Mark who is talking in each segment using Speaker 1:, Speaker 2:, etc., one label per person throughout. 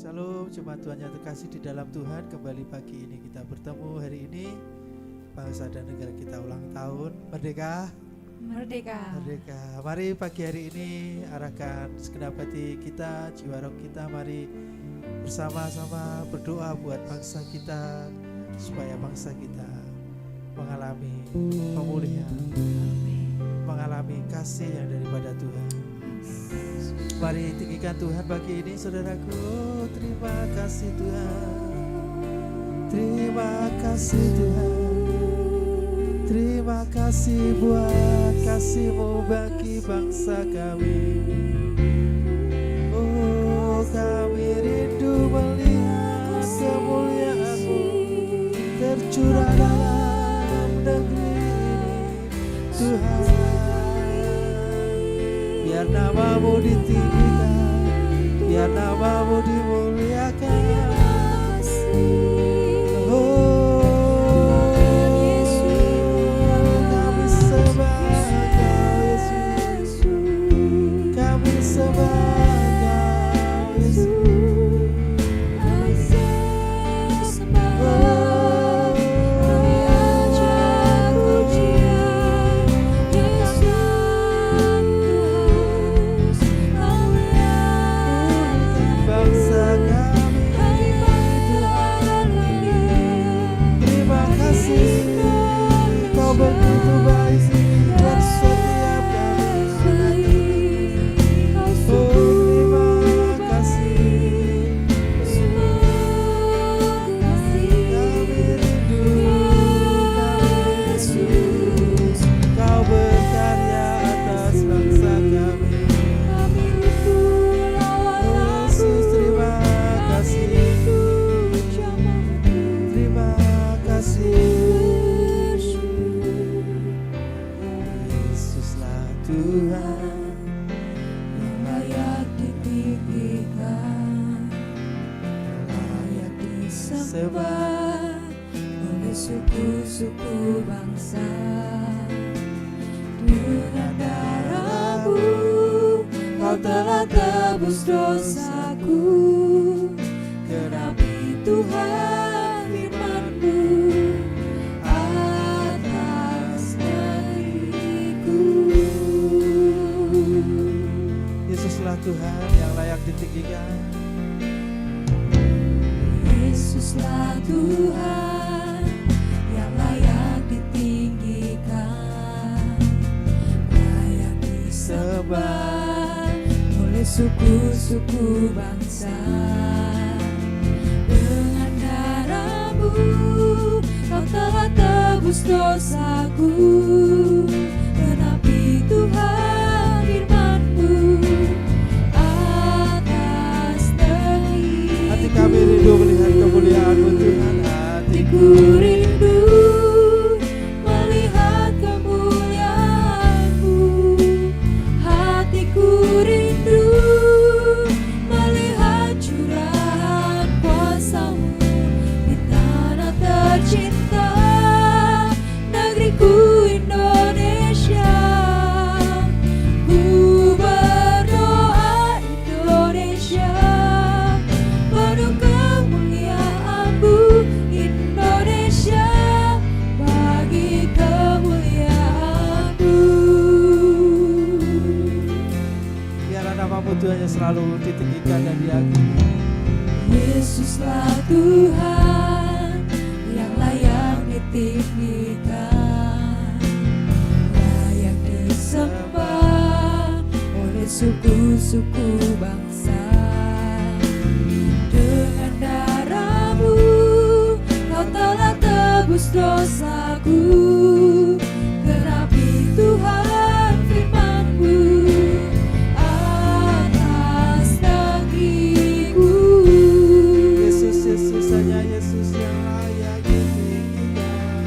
Speaker 1: Shalom, jemaat Tuhan yang terkasih di dalam Tuhan. Kembali pagi ini kita bertemu hari ini. Bangsa dan negara kita ulang tahun. Merdeka.
Speaker 2: Merdeka.
Speaker 1: Merdeka. Mari pagi hari ini arahkan segenap hati kita, jiwa roh kita. Mari bersama-sama berdoa buat bangsa kita, supaya bangsa kita mengalami pemulihan, mengalami kasih yang daripada Tuhan. Mari tinggikan Tuhan pagi ini, saudaraku. Terima kasih Tuhan, terima kasih Tuhan, terima kasih buat kasih-Mu bagi bangsa kami. Oh, kami rindu melihat kemuliaan-Mu tercurah dalam negeri ini, Tuhan. Biar nama-Mu ditinggikan, biar nama-Mu dimuliakan. Oh, kami sembah Engkau Yesus, kami sembah Engkau Yesus.
Speaker 2: Suku bangsa dengan darah-Mu, Kau telah tebus dosaku. Genapi Tuhan firman-Mu atas diriku.
Speaker 1: Yesuslah Tuhan yang layak ditinggikan.
Speaker 2: Yesuslah Tuhan oleh suku-suku bangsa. Dengan darah-Mu Kau telah tebus dosaku. Genapi Tuhan firman-Mu atas diriku.
Speaker 1: Hati kami rindu melihat kemuliaan-Mu Tuhan.
Speaker 2: Hatiku rindu melihat kemuliaan-Mu. Hatiku rindu melihat curahan kuasa-Mu di tanah tercinta, negeriku Indonesia. Ku berdoa Indonesia penuh kemuliaan-Mu, Indonesia bagi kemuliaan-Mu.
Speaker 1: Biarlah nama-Mu Tuhan yang selalu ditinggikan dan diagungkan.
Speaker 2: Yesuslah Tuhan yang layak ditinggikan, layak disembah oleh suku-suku bangsa. Dengan darah-Mu Kau telah tebus dosaku. Genapi Tuhan firman-Mu atas negeriku.
Speaker 1: Yesus, Yesus, hanya Yesus yang layak ditinggikan.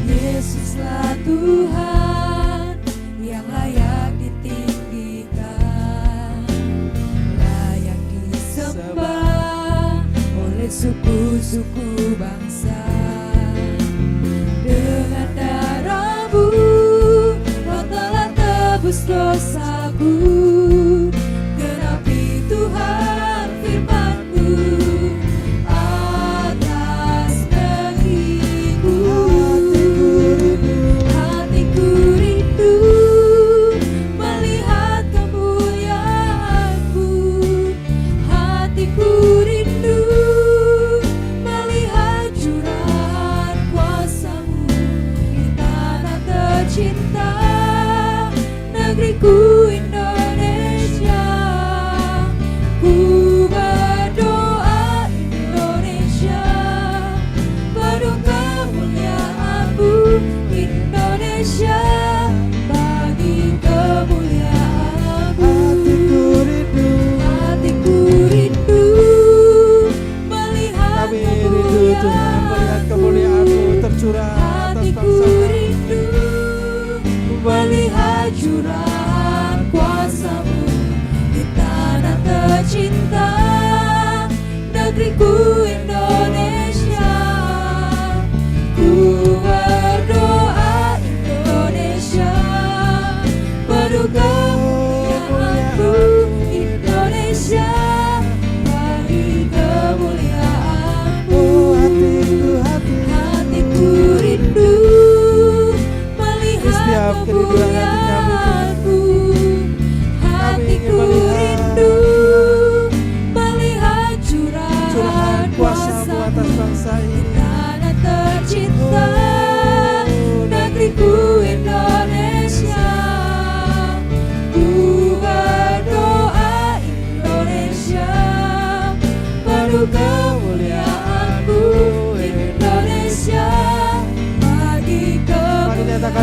Speaker 2: Yesuslah Tuhan yang layak ditinggikan, layak disembah oleh suku-suku bangsa. Dengan darah-Mu Kau telah tebus dosaku. Genapi Tuhan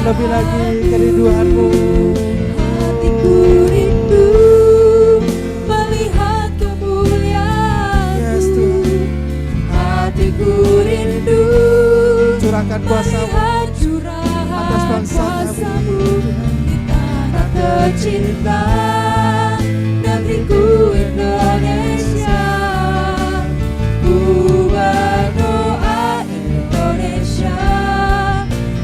Speaker 1: lebih lagi kerinduan-Mu.
Speaker 2: Hatiku rindu melihat kemuliaan-Mu.
Speaker 1: Yes, Tuhan.
Speaker 2: Hatiku rindu
Speaker 1: Curahkan kuasa-Mu
Speaker 2: melihat curahan
Speaker 1: atas bangsa
Speaker 2: kuasa-Mu
Speaker 1: kami.
Speaker 2: di tanah tercinta negeriku Indonesia. Ku berdoa Indonesia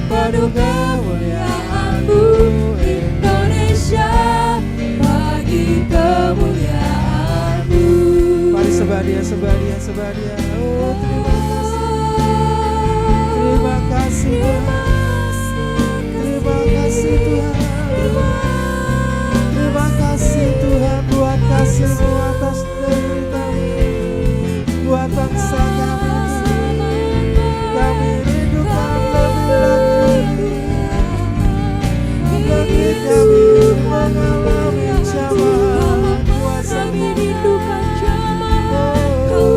Speaker 2: penuh kemuliaan-Mu, Indonesia bagi kemuliaan-Mu.
Speaker 1: Mari sebadia. Oh, terima kasih Tuhan. Terima kasih Tuhan. Terima kasih Tuhan buat kasih-Mu atas negeri kami, buat bangsa kami. Kami rindukan lebih lagi. Negeri kami mengalami zaman kuasa-Mu.
Speaker 2: Kami rindukan zaman Kau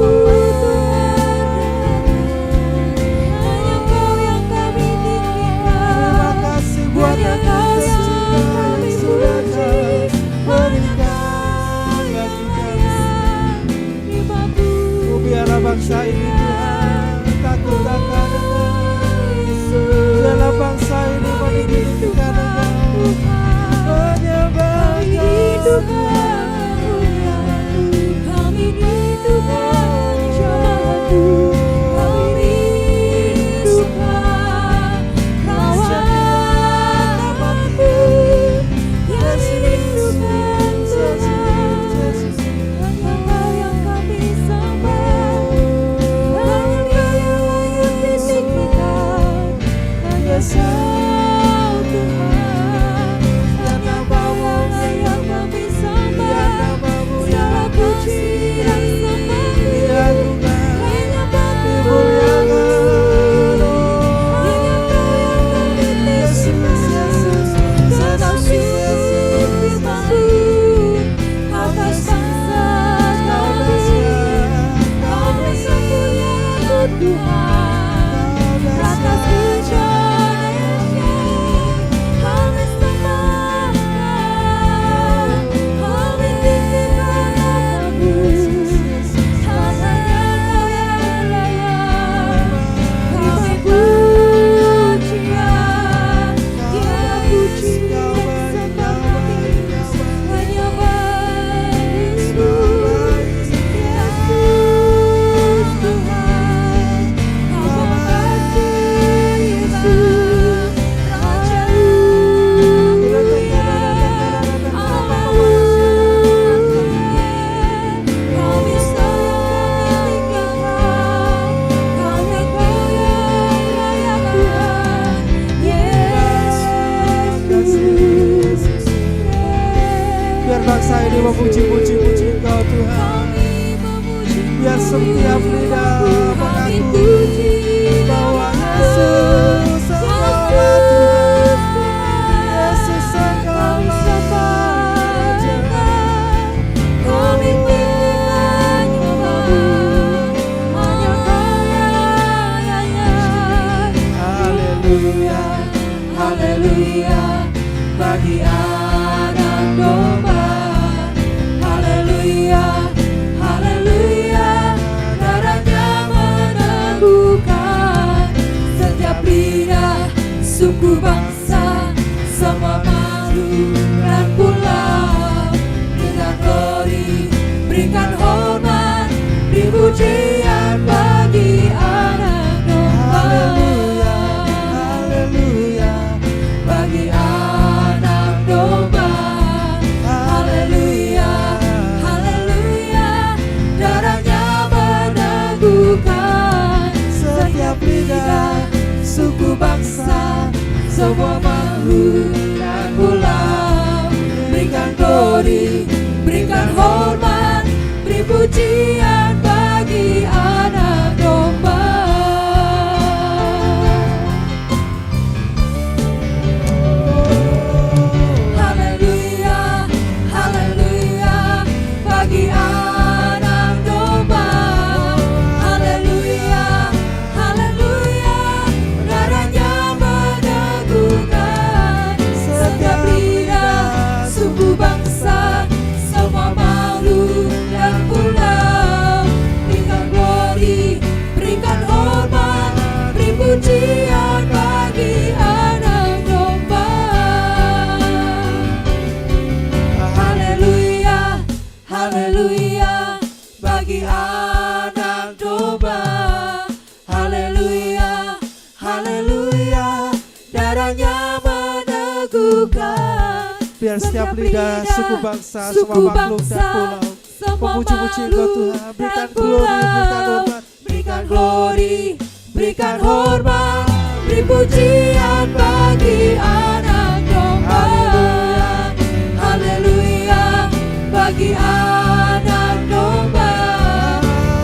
Speaker 2: hanya Kau yang kami tinggikan.
Speaker 1: Terima kasih buat
Speaker 2: Hanya Kau yang kami
Speaker 1: sudah
Speaker 2: puji.
Speaker 1: berikan bagi kami.
Speaker 2: Terima-Mu
Speaker 1: Oh, biarlah bangsa ini Tuhan takut akan Engkau. Biarlah bangsa ini meninggikan Engkau, menyembah Engkau Tuhan.
Speaker 2: Kami rindukan jamaah-Mu. Kami rindukan kawan-kawan-Mu. Kami rindukan Tuhan. Hanya Kau yang kami sembah. Hanya Kau yang layak ditinggikan. Hanya Kau Tuhan. Hanya Kau yang layak kami sembah. Segala puji dan sembah hanya bagi-Mu. Hanya Kau yang kami tinggikan. Tetapi firman-Mu atas bangsa kami. Kau sempurna Tuhan atas bencana kami sembah. Kami tinggikan nama-Mu. Hanya Kau yang layak kami pujian. Tiada puji dan sembah kami hanya bagi-Mu. Yesus Tuhan, Kau mengasihi Yesus, Raja Mulia, Allah kami sayang memilikikan karena Kau yang layak Tuhan, Yesus.
Speaker 1: Biar bangsa ini memuji-muji Engkau Tuhan. Biar setiap lidah mengaku bahwa Yesus Engkaulah Tuhan. Yesus Engkaulah Raja.
Speaker 2: Kami tinggikan nama-Mu, hanya Kau yang layak.
Speaker 1: Haleluya.
Speaker 2: Haleluya bagi anak domba. Haleluya, haleluya, darahnya meneguhkan setiap lidah, suku bangsa, semua makhluk dan pulau. Berikan glory, berikan hormat, beri pujian bagi anak domba.
Speaker 1: Haleluya. Haleluya.
Speaker 2: Bagi anak domba. Haleluya, haleluya, darahnya meneguhkan
Speaker 1: Setiap lidah,
Speaker 2: suku bangsa, semua makhluk dan pulau. Berikan glory, berikan hormat, beri pujian bagi anak domba. Haleluya, haleluya, bagi anak domba. Haleluya, haleluya, darahnya meneguhkan
Speaker 1: setiap lidah, suku bangsa, semua makhluk dan pulau. Memuji-muji Engkau Tuhan, berikan glory, berikan hormat,
Speaker 2: berikan glory, berikan hormat, beri pujian bagi anak domba. Haleluya, bagi anak domba.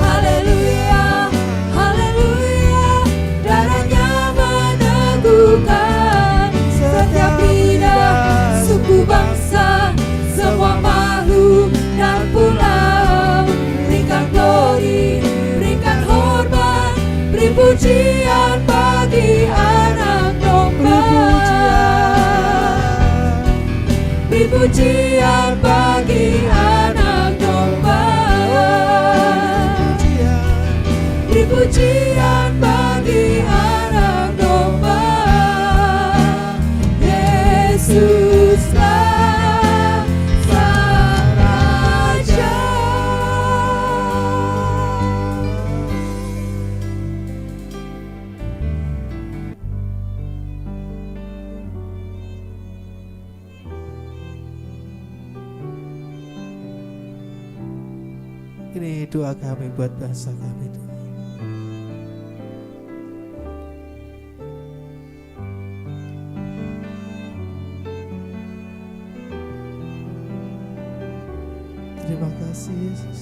Speaker 2: Haleluya, haleluya, darahnya meneguhkan setiap lidah, suku bangsa, semua makhluk dan pulau. Berikan glory, berikan hormat, beri pujian bagi anak domba. Beri pujian bagi anak domba. Beri pujian bagi anak domba. Yesuslah Sang Raja.
Speaker 1: Ini doa kami buat bangsa kami Tuhan. Terima kasih Yesus.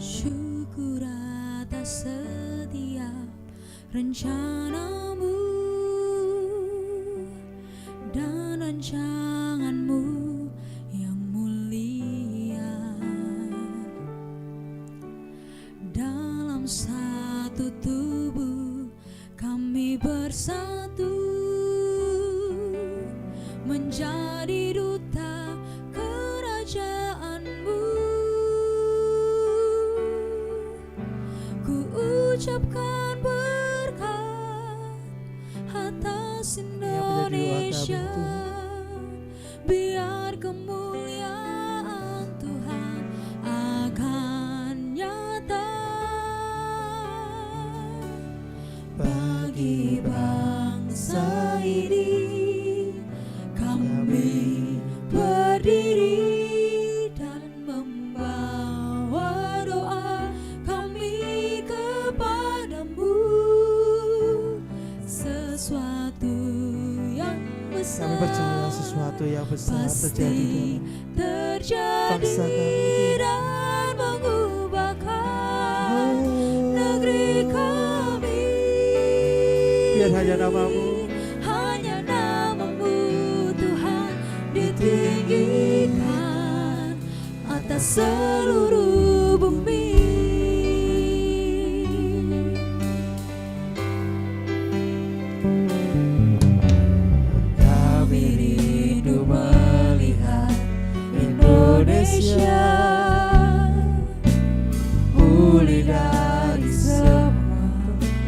Speaker 2: Syukur atas setiap rencanamu dan rancanganmu yang mulia. Dalam satu tubuh kami bersatu menjadi duta kerajaanmu. Ku ucapkan berkat atas Indonesia, biar kemuliaan Tuhan akan nyata bagi bangsa ini. Kami berdiri dan membawa doa kami kepadamu. Sesuatu yang besar,
Speaker 1: Kami percaya sesuatu yang besar
Speaker 2: pasti
Speaker 1: terjadi bangsa kami.
Speaker 2: dan mengubahkan negeri kami.
Speaker 1: Biar hanya namamu,
Speaker 2: Hanya namamu Tuhan ditinggikan atas seluruh bumi. Kami rindu melihat Indonesia pulih dari semua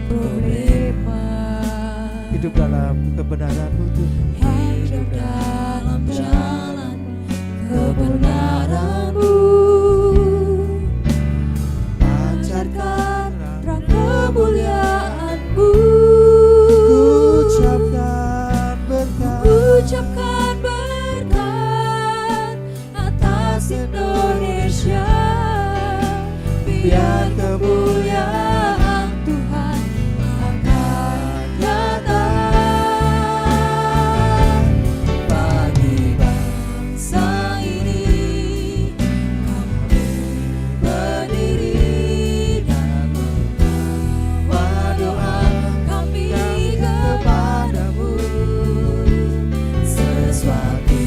Speaker 2: problema.
Speaker 1: hidup dalam kebenaran-Mu Tuhan.
Speaker 2: Hidup dalam jalan kebenaran-Mu, pancarkan terang kemuliaan-Mu. Ucapkan berkat atas Indonesia, biar kemuliaan Tuhan akan nyata bagi bangsa ini. Kami berdiri dan membawa doa kami kepadamu. Sesuatu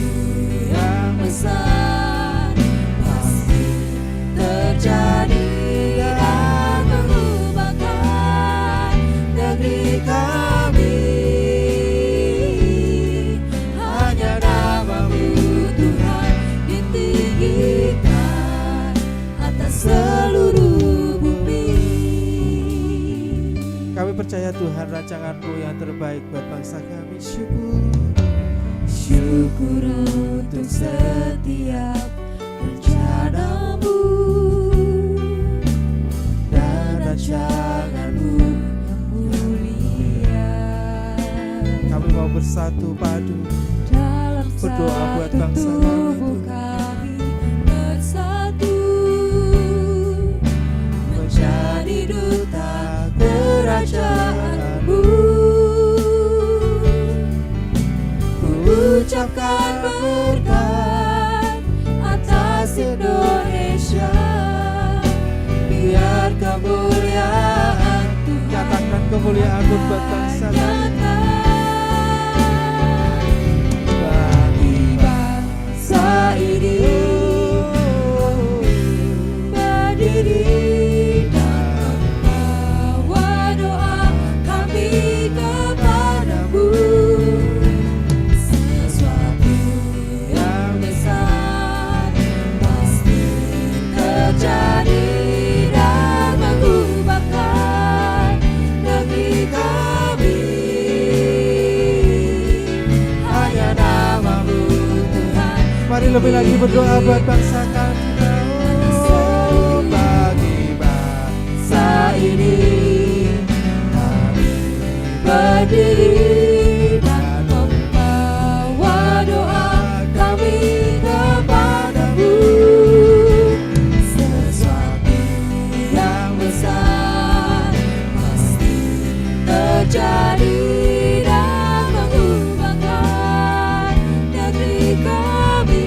Speaker 2: yang besar pasti terjadi dan mengubahkan negeri kami. Hanya namamu Tuhan ditinggikan atas seluruh bumi.
Speaker 1: Kami percaya Tuhan rancangan-Mu yang terbaik buat bangsa kami.
Speaker 2: Syukur untuk setiap rencana-Mu dan rancangan-Mu yang
Speaker 1: mau bersatu padu
Speaker 2: dalam
Speaker 1: berdoa buat
Speaker 2: satu
Speaker 1: bangsa
Speaker 2: tubuh
Speaker 1: kami,
Speaker 2: kami bersatu menjadi duta kerajaan-Mu. Ku ucapkan berkat atas Indonesia, biar kemuliaan Tuhan
Speaker 1: Katakan kemuliaan buat bangsa kami.
Speaker 2: nyata bagi bangsa ini. Berdiri dan membawa doa kami kepadamu. Sesuatu yang besar pasti terjadi dan mengubahkan negeri kami. Hanya nama-Mu Tuhan.
Speaker 1: Mari lebih lagi berdoa buat bangsa kami. Oh, bagi bangsa
Speaker 2: Ini kami berdiri dan membawa doa kami kepadamu. Sesuatu yang besar pasti terjadi dan mengubahkan negeri kami.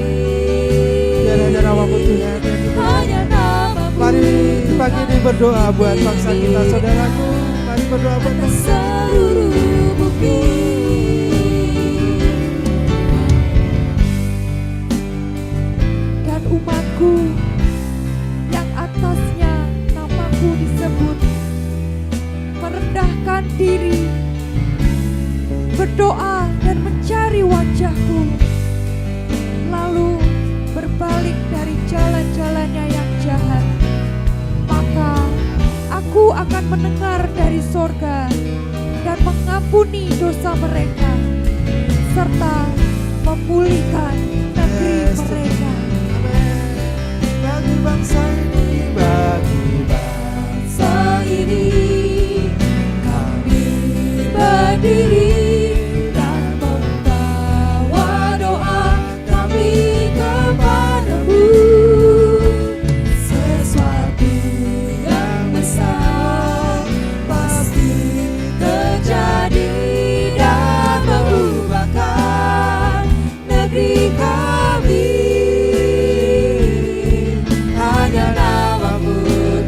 Speaker 1: biar hanya nama-Mu Tuhan yang dimuliakan.
Speaker 2: Hanya nama-Mu
Speaker 1: Mari pagi ini berdoa buat bangsa kita, saudaraku. Mari berdoa buat
Speaker 2: atas
Speaker 1: bangsa.
Speaker 2: seluruh bumi. Dan umatku yang atasnya namaku disebut merendahkan diri, berdoa dan mencari wajahku, lalu berbalik dari jalan-jalannya yang jahat, maka aku akan mendengar dari sorga dan mengampuni dosa mereka serta memulihkan negeri
Speaker 1: Yes,
Speaker 2: mereka.
Speaker 1: Amin. Bagi bangsa ini, bagi bangsa
Speaker 2: Ini kami berdiri dan membawa doa kami kepadamu. Sesuatu yang besar pasti terjadi dan mengubahkan negeri kami. Hanya nama-Mu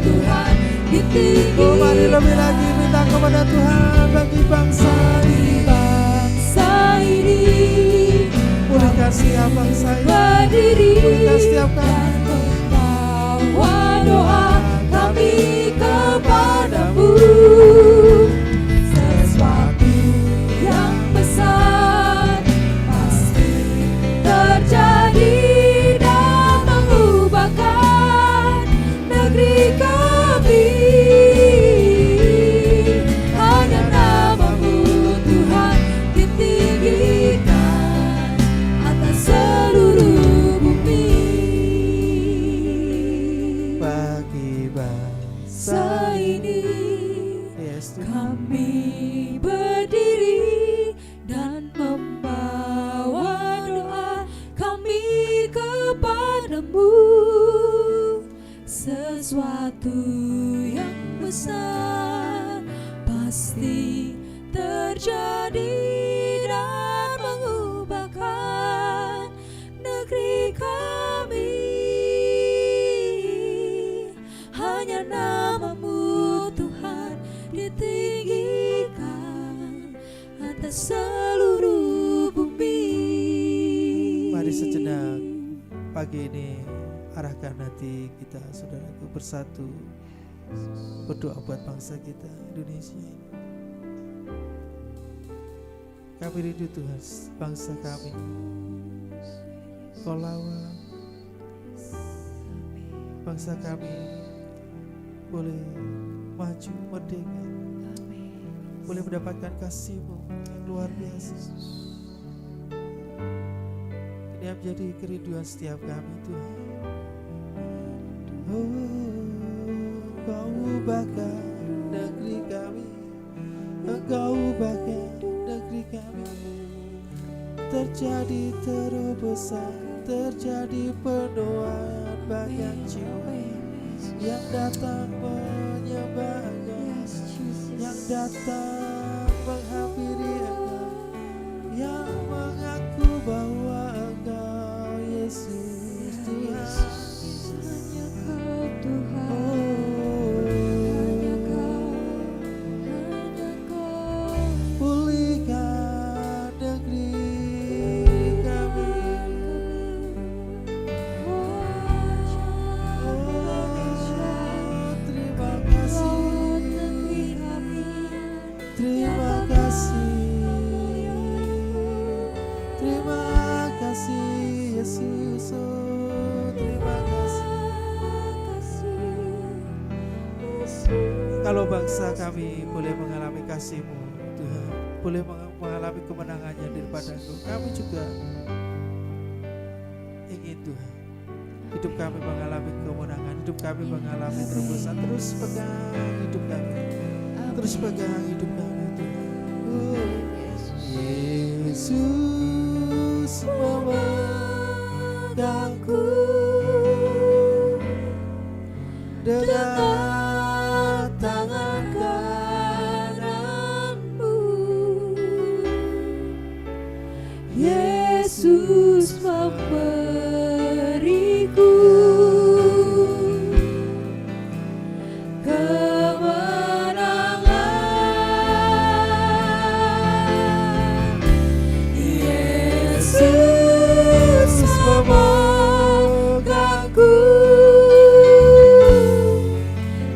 Speaker 2: Tuhan ditinggikan.
Speaker 1: Oh, mari lebih lagi minta kepada Tuhan bagi bangsa ini.
Speaker 2: Bangsa ini
Speaker 1: Pulihkan setiap bangsa ini.
Speaker 2: berdiri
Speaker 1: Pulihkan setiap
Speaker 2: dan
Speaker 1: kami.
Speaker 2: membawa doa kami kepadamu. Sesuatu yang besar pasti terjadi dan mengubahkan negeri kami. Hanya nama-Mu Tuhan ditinggikan atas seluruh bumi.
Speaker 1: Bagi bangsa
Speaker 2: Ini
Speaker 1: yes, Tuhan.
Speaker 2: kami berdiri dan membawa doa kami kepadamu. Sesuatu yang besar pasti terjadi dan mengubahkan negeri kami. Hanya nama-Mu Tuhan ditinggikan atas seluruh bumi.
Speaker 1: Mari sejenak pagi ini arahkan hati kita, saudaraku, bersatu berdoa buat bangsa kita Indonesia ini. Kami rindu Tuhan, bangsa kami Kau lawan, bangsa kami boleh maju merdeka, boleh mendapatkan kasih-Mu yang luar biasa. Ini yang menjadi kerinduan setiap kami, Tuhan. Engkau ubahkan negeri kami, Engkau ubahkan negeri kami. Terjadi terobosan, terjadi penuaian banyak jiwa yang datang menyembah Engkau, yang datang menghampiri Engkau, yang mengaku bahwa Engkau Yesus Tuhan.
Speaker 2: Hanya Kau Tuhan,
Speaker 1: Oh,
Speaker 2: hanya Kau, hanya Kau.
Speaker 1: pulihkan negeri kami. Oh, terima kasih, terima kasih, terima kasih Yesus. Oh, terima kasih. Kalau bangsa kami boleh mengalami kasih-Mu Tuhan, boleh mengalami kemenangannya daripada Engkau, kami juga ingin Tuhan hidup kami mengalami kemenangan, hidup kami mengalami terobosan. Terus pegang hidup kami, terus pegang hidup kami Tuhan. Oh, Yesus memegangku dengan tangan
Speaker 2: Kananmu, Yesus memberiku kemenangan. Yesus memegangku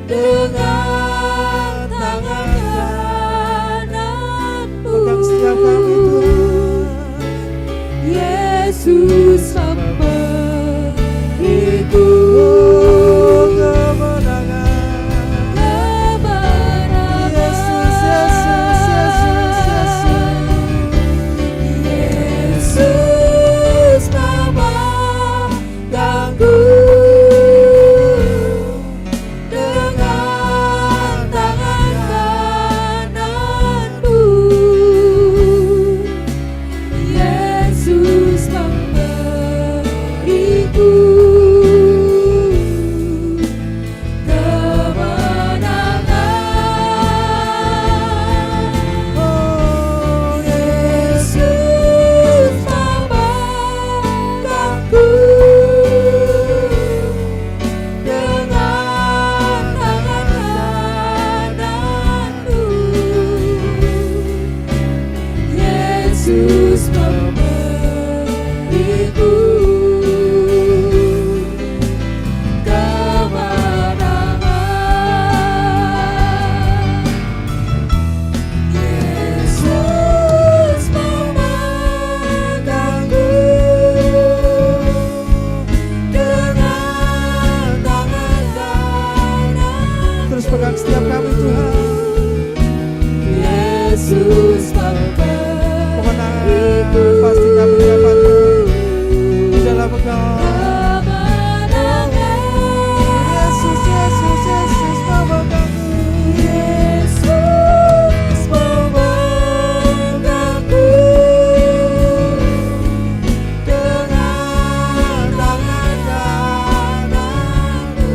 Speaker 2: dengan tangan kananmu.
Speaker 1: pegang setiap kami Tuhan.
Speaker 2: Yesus memberiku
Speaker 1: Oh, kemenangan.
Speaker 2: kemenangan.
Speaker 1: Yesus, Yesus, Yesus, Yesus.
Speaker 2: Yesus memegangku dengan tangan kananmu. Yesus memberiku kemenangan.
Speaker 1: Oh,
Speaker 2: Yesus memegangku dengan tangan kananmu. Yesus memberiku kemenangan. Yesus memegangku dengan tangan kananmu.
Speaker 1: terus pegang setiap kami Tuhan.
Speaker 2: Yesus
Speaker 1: Kemenangan
Speaker 2: memberiku
Speaker 1: pasti kami dapatkan di dalam Engkau.
Speaker 2: kemenangan.
Speaker 1: Yesus, Yesus, Yesus memegangku.
Speaker 2: Yesus memegangku dengan tangan kananmu.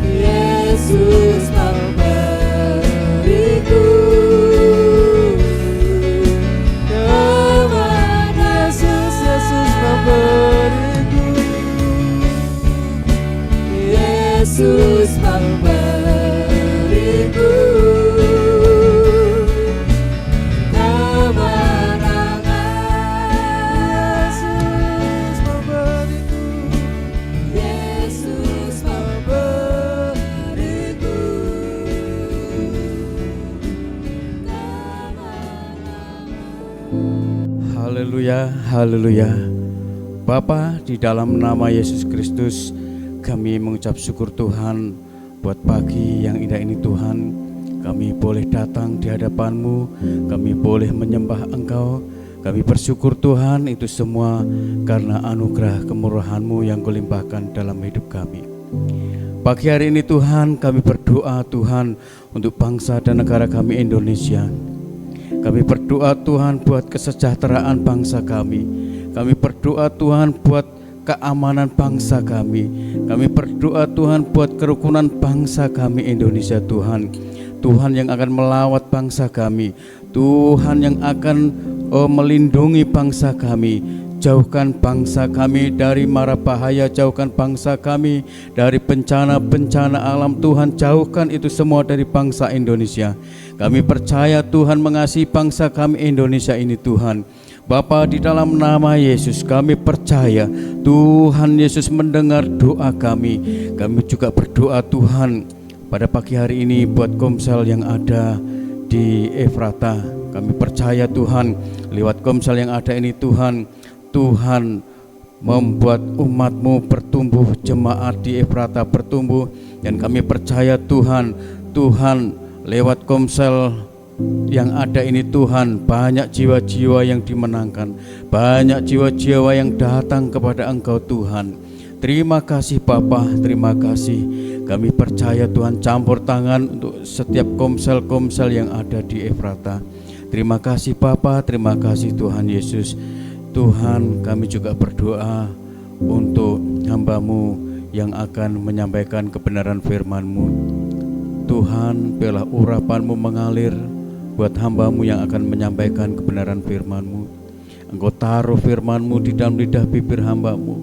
Speaker 2: Yesus memberiku kemenangan.
Speaker 1: Yesus, Yesus memberiku.
Speaker 2: Yesus memberiku kemenangan.
Speaker 1: Yesus memberiku.
Speaker 2: Yesus memberiku kemenangan.
Speaker 3: Haleluya, haleluya. Bapa, di dalam nama Yesus Kristus, kami mengucap syukur Tuhan buat pagi yang indah ini Tuhan. Kami boleh datang di hadapan-Mu, kami boleh menyembah Engkau. Kami bersyukur Tuhan itu semua karena anugerah kemurahan-Mu yang Kau limpahkan dalam hidup kami. Pagi hari ini Tuhan, kami berdoa Tuhan untuk bangsa dan negara kami Indonesia. Kami berdoa Tuhan buat kesejahteraan bangsa kami. Kami berdoa Tuhan buat keamanan bangsa kami. Kami berdoa Tuhan buat kerukunan bangsa kami Indonesia Tuhan. Tuhan yang akan melawat bangsa kami. Tuhan yang akan melindungi bangsa kami. Jauhkan bangsa kami dari mara bahaya, jauhkan bangsa kami dari bencana-bencana alam. Tuhan, jauhkan itu semua dari bangsa Indonesia. Kami percaya Tuhan mengasihi bangsa kami Indonesia ini Tuhan. Bapa, di dalam nama Yesus kami percaya Tuhan Yesus mendengar doa kami. Kami juga berdoa Tuhan pada pagi hari ini buat Komsel yang ada di Efrata. Kami percaya Tuhan lewat Komsel yang ada ini Tuhan membuat umat-Mu bertumbuh, jemaat di Efrata bertumbuh, dan kami percaya Tuhan lewat Komsel yang ada ini Tuhan, banyak jiwa-jiwa yang dimenangkan, banyak jiwa-jiwa yang datang kepada Engkau Tuhan. Terima kasih Bapa, terima kasih. Kami percaya Tuhan campur tangan untuk setiap Komsel-Komsel yang ada di Efrata. Terima kasih Bapa, terima kasih Tuhan Yesus. Tuhan, kami juga berdoa untuk hamba-Mu yang akan menyampaikan kebenaran firman-Mu. Tuhan, biarlah urapan-Mu mengalir buat hamba-Mu yang akan menyampaikan kebenaran firman-Mu. Engkau taruh firman-Mu di dalam lidah bibir hamba-Mu,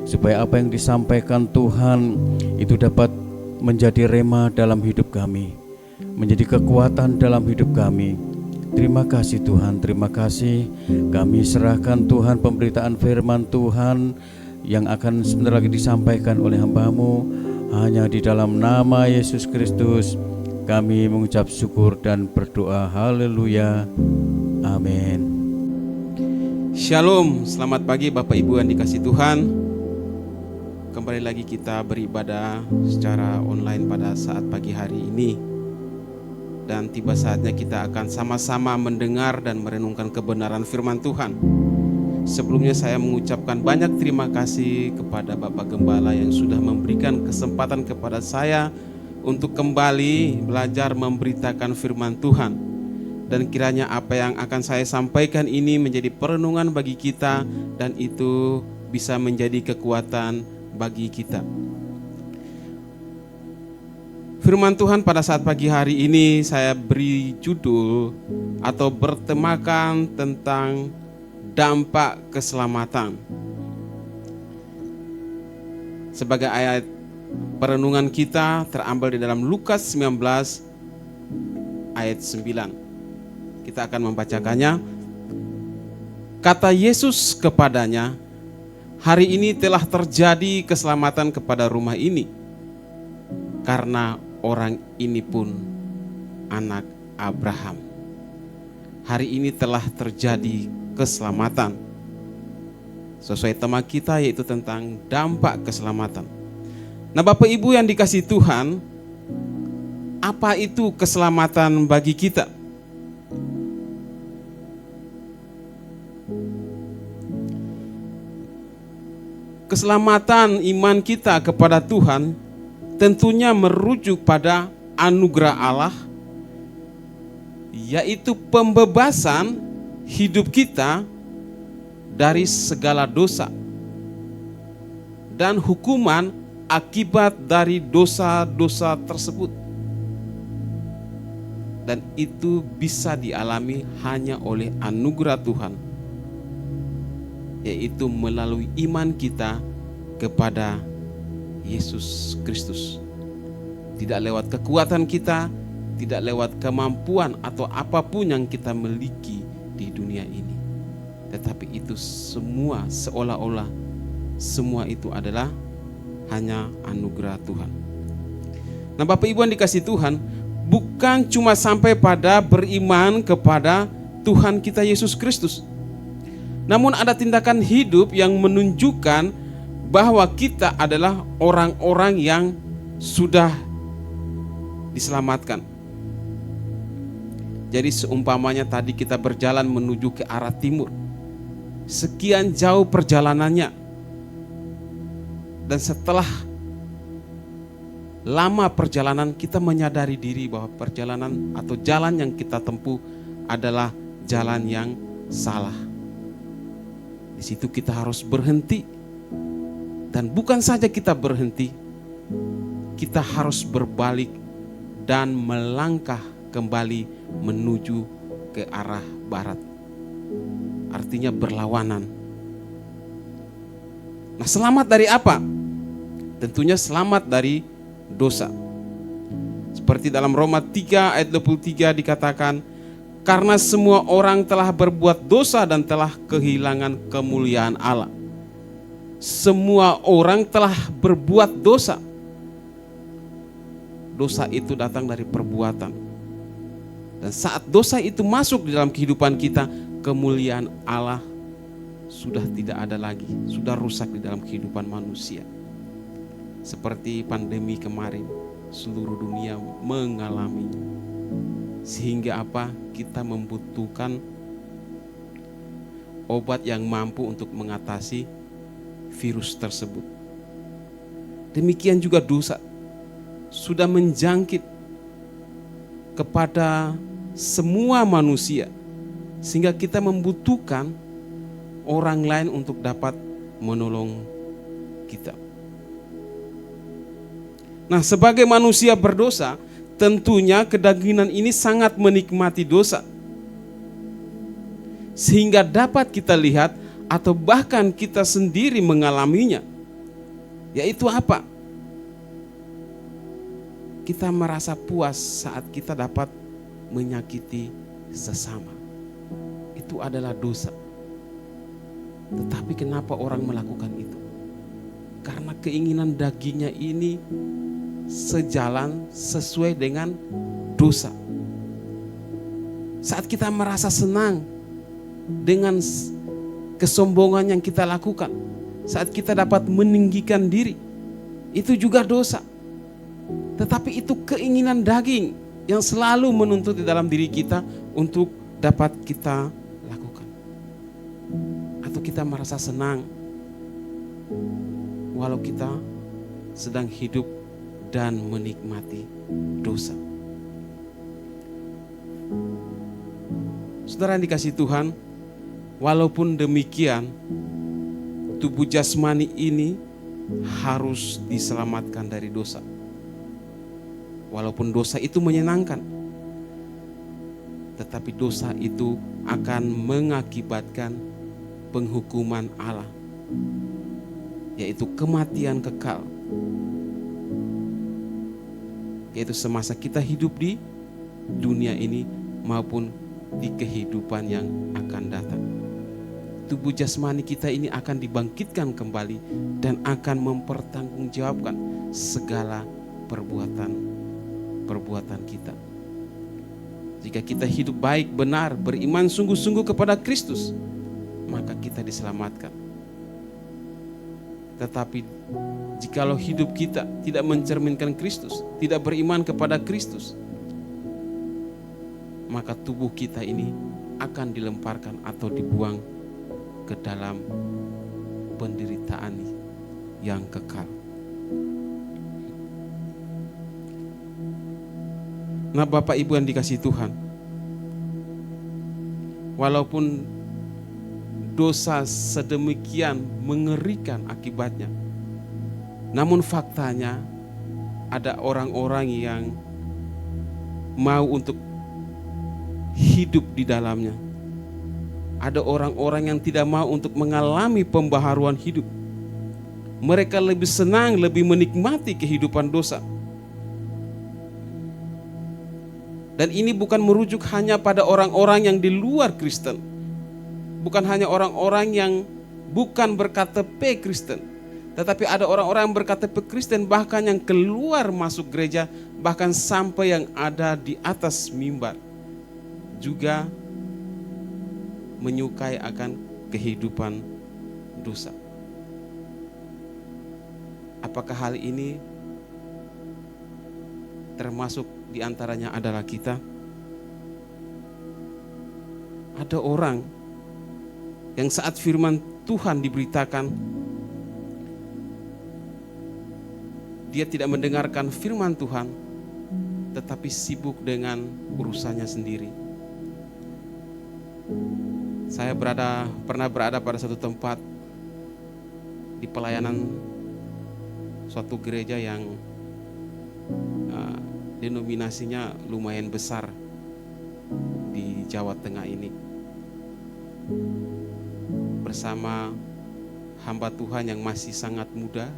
Speaker 3: supaya apa yang disampaikan Tuhan itu dapat menjadi rema dalam hidup kami, menjadi kekuatan dalam hidup kami. Terima kasih Tuhan, terima kasih. Kami serahkan Tuhan pemberitaan firman Tuhan yang akan sebentar lagi disampaikan oleh hamba-Mu. Hanya di dalam nama Yesus Kristus kami mengucap syukur dan berdoa. Haleluya. Amin.
Speaker 4: Shalom, selamat pagi Bapak Ibu yang dikasihi Tuhan. Kembali lagi kita beribadah secara online pada saat pagi hari ini. Dan tiba saatnya kita akan sama-sama mendengar dan merenungkan kebenaran firman Tuhan. Sebelumnya saya mengucapkan banyak terima kasih kepada Bapak Gembala yang sudah memberikan kesempatan kepada saya untuk kembali belajar memberitakan firman Tuhan. Dan kiranya apa yang akan saya sampaikan ini menjadi perenungan bagi kita, dan itu bisa menjadi kekuatan bagi kita. Firman Tuhan pada saat pagi hari ini saya beri judul atau bertemakan tentang dampak keselamatan. Sebagai ayat perenungan kita terambil di dalam Lukas 19 ayat 9. Kita akan membacakannya. Kata Yesus kepadanya, "Hari ini telah terjadi keselamatan kepada rumah ini, karena orang ini pun anak Abraham. Hari ini telah terjadi keselamatan." Sesuai tema kita, yaitu tentang dampak keselamatan. Nah Bapak Ibu yang dikasihi Tuhan, apa itu keselamatan bagi kita? Keselamatan iman kita kepada Tuhan tentunya merujuk pada anugerah Allah, yaitu pembebasan hidup kita dari segala dosa dan hukuman akibat dari dosa-dosa tersebut. Dan itu bisa dialami hanya oleh anugerah Tuhan, yaitu melalui iman kita kepada Yesus Kristus. Tidak lewat kekuatan kita, tidak lewat kemampuan atau apapun yang kita miliki di dunia ini. Tetapi itu semua seolah-olah semua itu adalah hanya anugerah Tuhan. Nah Bapak Ibu yang dikasihi Tuhan, bukan cuma sampai pada beriman kepada Tuhan kita Yesus Kristus, namun ada tindakan hidup yang menunjukkan bahwa kita adalah orang-orang yang sudah diselamatkan. Jadi seumpamanya tadi kita berjalan menuju ke arah timur, sekian jauh perjalanannya, dan setelah lama perjalanan kita menyadari diri bahwa perjalanan atau jalan yang kita tempuh adalah jalan yang salah. Di situ kita harus berhenti. Dan bukan saja kita berhenti, kita harus berbalik dan melangkah kembali menuju ke arah barat. Artinya berlawanan. Nah, selamat dari apa? Tentunya selamat dari dosa. Seperti dalam Roma 3 ayat 23 dikatakan, karena semua orang telah berbuat dosa dan telah kehilangan kemuliaan Allah. Semua orang telah berbuat dosa. Dosa itu datang dari perbuatan. Dan saat dosa itu masuk di dalam kehidupan kita, kemuliaan Allah sudah tidak ada lagi, sudah rusak di dalam kehidupan manusia. Seperti pandemi kemarin, seluruh dunia mengalami. Sehingga apa? Kita membutuhkan obat yang mampu untuk mengatasi virus tersebut. Demikian juga dosa sudah menjangkit kepada semua manusia, sehingga kita membutuhkan orang lain untuk dapat menolong kita. Nah, sebagai manusia berdosa, tentunya kedagingan ini sangat menikmati dosa, sehingga dapat kita lihat atau bahkan kita sendiri mengalaminya. Yaitu apa? Kita merasa puas saat kita dapat menyakiti sesama. Itu adalah dosa. Tetapi kenapa orang melakukan itu? Karena keinginan dagingnya ini sejalan sesuai dengan dosa. Saat kita merasa senang dengan kesombongan yang kita lakukan, saat kita dapat meninggikan diri, itu juga dosa. Tetapi itu keinginan daging yang selalu menuntut di dalam diri kita untuk dapat kita lakukan. Atau kita merasa senang walau kita sedang hidup dan menikmati dosa. Saudara yang dikasihi Tuhan, walaupun demikian, tubuh jasmani ini harus diselamatkan dari dosa. Walaupun dosa itu menyenangkan, tetapi dosa itu akan mengakibatkan penghukuman Allah, yaitu kematian kekal, yaitu semasa kita hidup di dunia ini maupun di kehidupan yang akan datang. Tubuh jasmani kita ini akan dibangkitkan kembali dan akan mempertanggungjawabkan segala perbuatan kita. Jika kita hidup baik, benar, beriman sungguh-sungguh kepada Kristus, maka kita diselamatkan. Tetapi jikalau hidup kita tidak mencerminkan Kristus, tidak beriman kepada Kristus, maka tubuh kita ini akan dilemparkan atau dibuang ke dalam penderitaan yang kekal. Nah, Bapak Ibu yang dikasihi Tuhan, walaupun dosa sedemikian mengerikan akibatnya, namun faktanya ada orang-orang yang mau untuk hidup di dalamnya. Ada orang-orang yang tidak mau untuk mengalami pembaharuan hidup. Mereka lebih senang, lebih menikmati kehidupan dosa. Dan ini bukan merujuk hanya pada orang-orang yang di luar Kristen. Bukan hanya orang-orang yang bukan berKTP Kristen. Tetapi ada orang-orang yang berKTP Kristen bahkan yang keluar masuk gereja, bahkan sampai yang ada di atas mimbar, juga menyukai akan kehidupan dosa. Apakah hal ini termasuk di antaranya adalah kita? Ada orang yang saat firman Tuhan diberitakan, dia tidak mendengarkan firman Tuhan, tetapi sibuk dengan urusannya sendiri. Saya pernah berada pada satu tempat di pelayanan suatu gereja yang denominasinya lumayan besar di Jawa Tengah ini, bersama hamba Tuhan yang masih sangat muda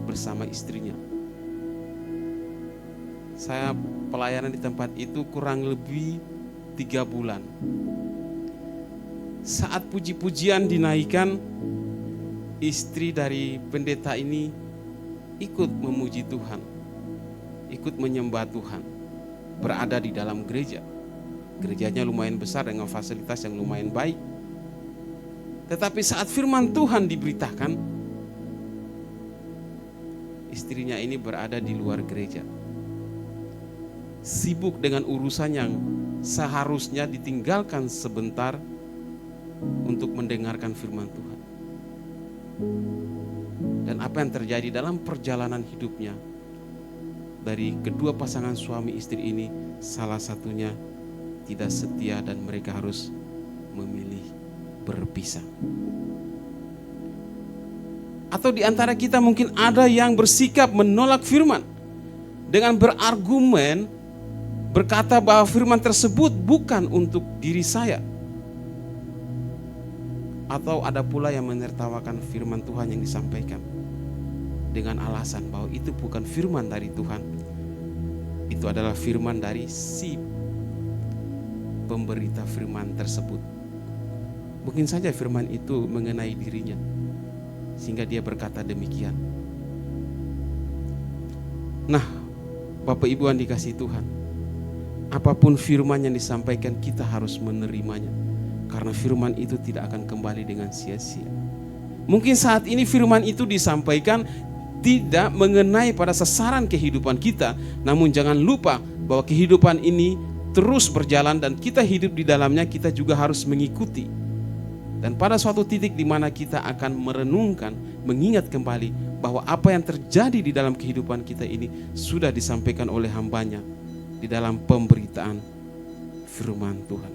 Speaker 4: bersama istrinya. Saya pelayanan di tempat itu kurang lebih 3 bulan. Saat puji-pujian dinaikkan, istri dari pendeta ini ikut memuji Tuhan, ikut menyembah Tuhan, berada di dalam gereja. Gerejanya lumayan besar dengan fasilitas yang lumayan baik. Tetapi saat firman Tuhan diberitakan, istrinya ini berada di luar gereja, sibuk dengan urusan yang seharusnya ditinggalkan sebentar untuk mendengarkan firman Tuhan. Dan apa yang terjadi dalam perjalanan hidupnya dari kedua pasangan suami istri ini, salah satunya tidak setia dan mereka harus memilih berpisah. Atau di antara kita mungkin ada yang bersikap menolak firman dengan berargumen, berkata bahwa firman tersebut bukan untuk diri saya. Atau ada pula yang menertawakan firman Tuhan yang disampaikan dengan alasan bahwa itu bukan firman dari Tuhan, itu adalah firman dari si pemberita firman tersebut. Mungkin saja firman itu mengenai dirinya, sehingga dia berkata demikian. Nah, Bapak Ibu yang dikasihi Tuhan, apapun firman yang disampaikan kita harus menerimanya, karena firman itu tidak akan kembali dengan sia-sia. Mungkin saat ini firman itu disampaikan tidak mengenai pada sasaran kehidupan kita, namun jangan lupa bahwa kehidupan ini terus berjalan dan kita hidup di dalamnya, kita juga harus mengikuti. Dan pada suatu titik di mana kita akan merenungkan, mengingat kembali bahwa apa yang terjadi di dalam kehidupan kita ini sudah disampaikan oleh hambanya di dalam pemberitaan firman Tuhan.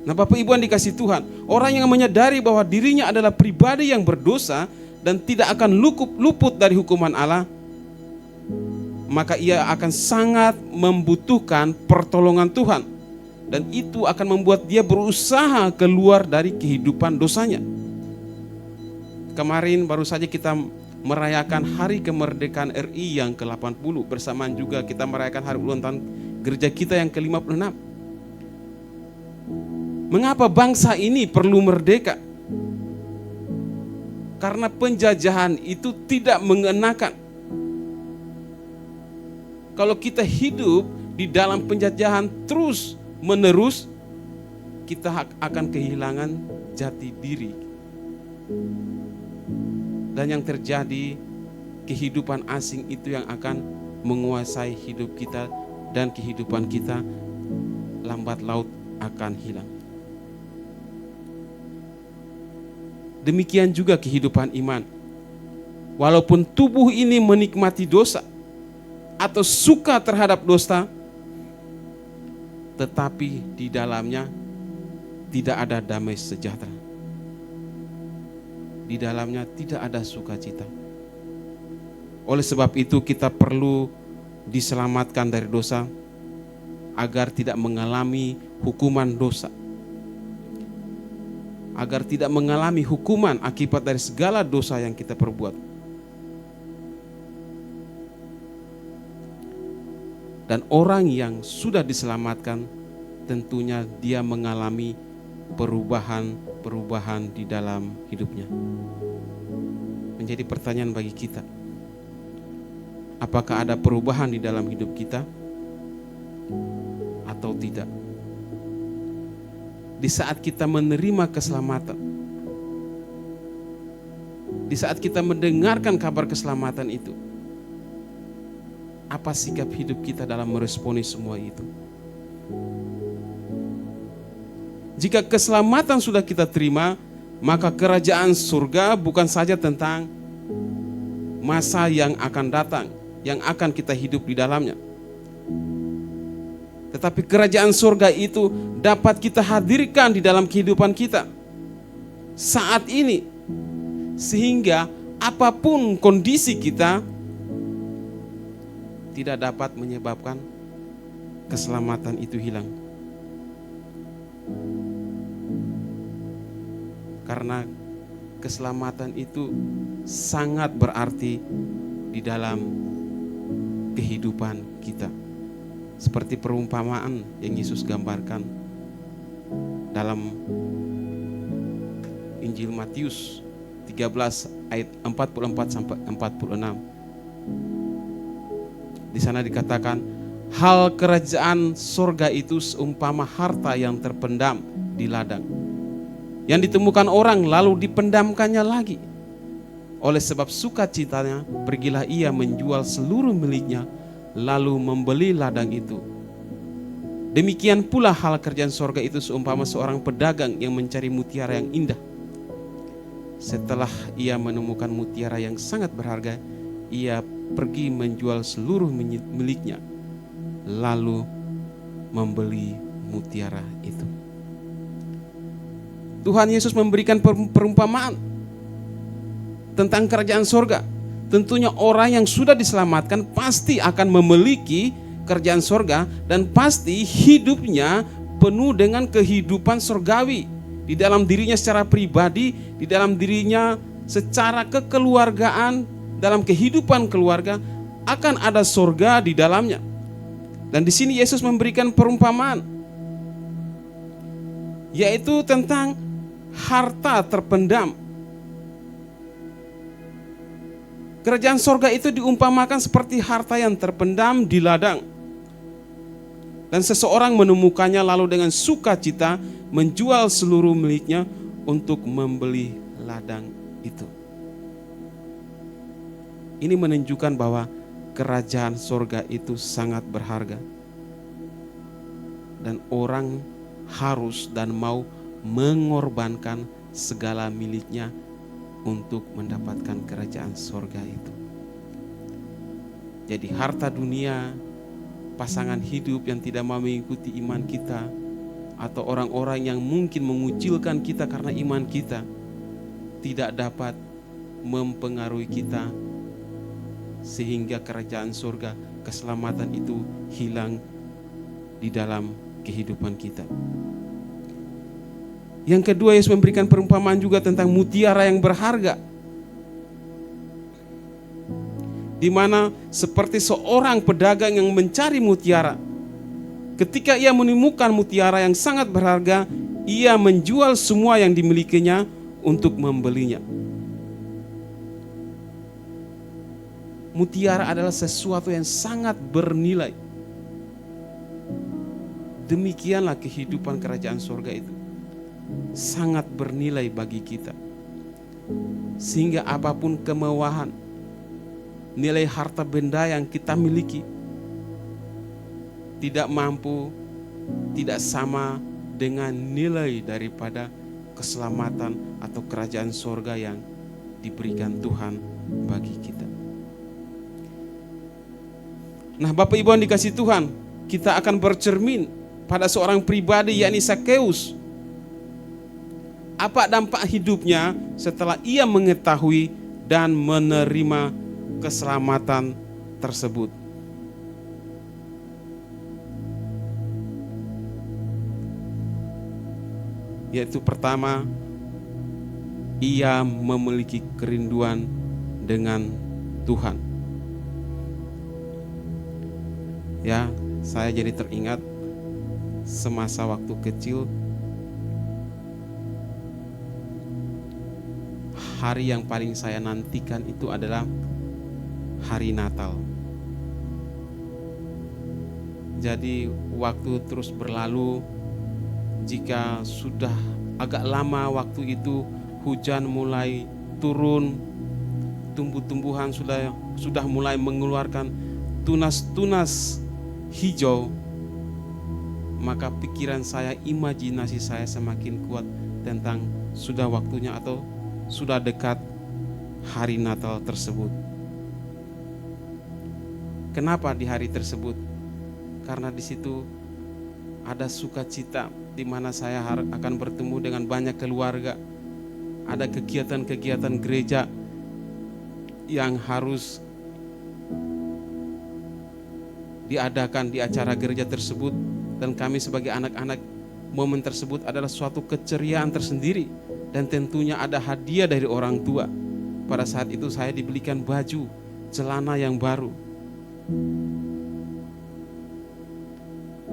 Speaker 4: Nah, Bapak Ibu yang dikasihi Tuhan, orang yang menyadari bahwa dirinya adalah pribadi yang berdosa dan tidak akan luput dari hukuman Allah, maka ia akan sangat membutuhkan pertolongan Tuhan. Dan itu akan membuat dia berusaha keluar dari kehidupan dosanya. Kemarin baru saja kita merayakan Hari Kemerdekaan RI yang ke-80. Bersamaan juga kita merayakan hari ulang tahun gereja kita yang ke-56. Mengapa bangsa ini perlu merdeka? Karena penjajahan itu tidak mengenakan. Kalau kita hidup di dalam penjajahan terus menerus, kita akan kehilangan jati diri. Dan yang terjadi, kehidupan asing itu yang akan menguasai hidup kita, dan kehidupan kita lambat laut akan hilang. Demikian juga kehidupan iman. Walaupun tubuh ini menikmati dosa atau suka terhadap dosa, tetapi di dalamnya tidak ada damai sejahtera. Di dalamnya tidak ada sukacita. Oleh sebab itu kita perlu diselamatkan dari dosa agar tidak mengalami hukuman dosa. Agar tidak mengalami hukuman akibat dari segala dosa yang kita perbuat. Dan orang yang sudah diselamatkan tentunya dia mengalami perubahan di dalam hidupnya. Menjadi pertanyaan bagi kita, apakah ada perubahan di dalam hidup kita atau tidak? Di saat kita menerima keselamatan, di saat kita mendengarkan kabar keselamatan itu, apa sikap hidup kita dalam meresponi semua itu? Jika keselamatan sudah kita terima, maka kerajaan surga bukan saja tentang masa yang akan datang, yang akan kita hidup di dalamnya. Tetapi kerajaan surga itu dapat kita hadirkan di dalam kehidupan kita saat ini, sehingga apapun kondisi kita tidak dapat menyebabkan keselamatan itu hilang. Karena keselamatan itu sangat berarti di dalam kehidupan kita. Seperti perumpamaan yang Yesus gambarkan dalam Injil Matius 13 ayat 44 sampai 46. Di sana dikatakan, hal kerajaan surga itu seumpama harta yang terpendam di ladang, yang ditemukan orang lalu dipendamkannya lagi. Oleh sebab sukacitanya, pergilah ia menjual seluruh miliknya, lalu membeli ladang itu. Demikian pula hal kerajaan surga itu seumpama seorang pedagang yang mencari mutiara yang indah. Setelah ia menemukan mutiara yang sangat berharga, ia pergi menjual seluruh miliknya, lalu membeli mutiara itu. Tuhan Yesus memberikan perumpamaan tentang kerajaan surga. Tentunya orang yang sudah diselamatkan pasti akan memiliki kerajaan surga dan pasti hidupnya penuh dengan kehidupan surgawi di dalam dirinya secara pribadi, di dalam dirinya secara kekeluargaan, dalam kehidupan keluarga akan ada surga di dalamnya. Dan di sini Yesus memberikan perumpamaan, yaitu tentang harta terpendam. Kerajaan surga itu diumpamakan seperti harta yang terpendam di ladang. Dan seseorang menemukannya lalu dengan sukacita menjual seluruh miliknya untuk membeli ladang itu. Ini menunjukkan bahwa kerajaan surga itu sangat berharga. Dan orang harus dan mau mengorbankan segala miliknya untuk mendapatkan kerajaan surga itu. Jadi harta dunia, pasangan hidup yang tidak mau mengikuti iman kita, atau orang-orang yang mungkin mengucilkan kita karena iman kita, tidak dapat mempengaruhi kita sehingga kerajaan surga, keselamatan itu hilang di dalam kehidupan kita. Yang kedua, Yesus memberikan perumpamaan juga tentang mutiara yang berharga, di mana seperti seorang pedagang yang mencari mutiara. Ketika ia menemukan mutiara yang sangat berharga, ia menjual semua yang dimilikinya untuk membelinya. Mutiara adalah sesuatu yang sangat bernilai. Demikianlah kehidupan kerajaan surga itu. Sangat bernilai bagi kita. Sehingga apapun kemewahan, nilai harta benda yang kita miliki tidak mampu, tidak sama dengan nilai daripada keselamatan atau kerajaan surga yang diberikan Tuhan bagi kita. Nah, Bapak Ibu yang dikasihi Tuhan, kita akan bercermin pada seorang pribadi, yakni Zakeus. Apa dampak hidupnya setelah ia mengetahui dan menerima keselamatan tersebut? Yaitu pertama, ia memiliki kerinduan dengan Tuhan. Ya, saya jadi teringat semasa waktu kecil, hari yang paling saya nantikan itu adalah hari Natal. Jadi waktu terus berlalu, jika sudah agak lama waktu itu hujan mulai turun, tumbuh-tumbuhan sudah mulai mengeluarkan tunas-tunas hijau, maka pikiran saya, imajinasi saya semakin kuat tentang sudah waktunya atau sudah dekat hari Natal tersebut. Kenapa di hari tersebut? Karena di situ ada sukacita di mana saya akan bertemu dengan banyak keluarga. Ada kegiatan-kegiatan gereja yang harus diadakan di acara gereja tersebut, dan kami sebagai anak-anak, momen tersebut adalah suatu keceriaan tersendiri, dan tentunya ada hadiah dari orang tua. Pada saat itu saya dibelikan baju, celana yang baru.